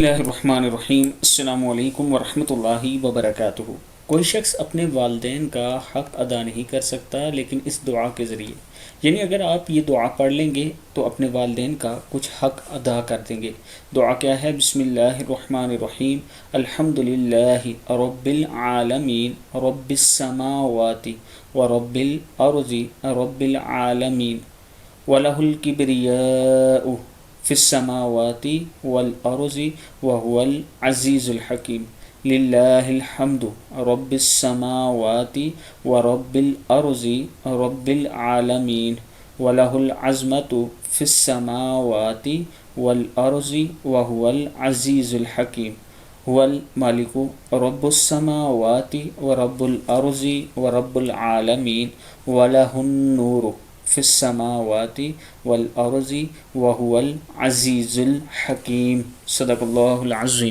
بسم اللہ الرحمن الرحیم۔ السلام علیکم ورحمۃ اللہ وبرکاتہ۔ کوئی شخص اپنے والدین کا حق ادا نہیں کر سکتا لیکن اس دعا کے ذریعے، یعنی اگر آپ یہ دعا پڑھ لیں گے تو اپنے والدین کا کچھ حق ادا کر دیں گے۔ دعا کیا ہے؟ بسم اللہ الرحمن الرحیم، الحمد للہ رب العالمین رب السماوات ورب الارض رب العالمین وَلَهُ الْكِبْرِيَاءُ فِي السَّمَاوَاتِ وَالْأَرْضِ وَهُوَ الْعَزِيزُ الْحَكِيمُ لِلَّهِ الْحَمْدُ رَبِّ السَّمَاوَاتِ وَرَبِّ الْأَرْضِ رَبِّ الْعَالَمِينَ وَلَهُ الْعَزْمَةُ فِي السَّمَاوَاتِ وَالْأَرْضِ وَهُوَ الْعَزِيزُ الْحَكِيمُ هُوَ الْمَلِكُ رَبُّ السَّمَاوَاتِ وَرَبُّ الْأَرْضِ وَرَبُّ الْعَالَمِينَ وَلَهُ النُّورُ فی السماوات والارض وهو العزیز الحکیم۔ صدق اللہ العظیم۔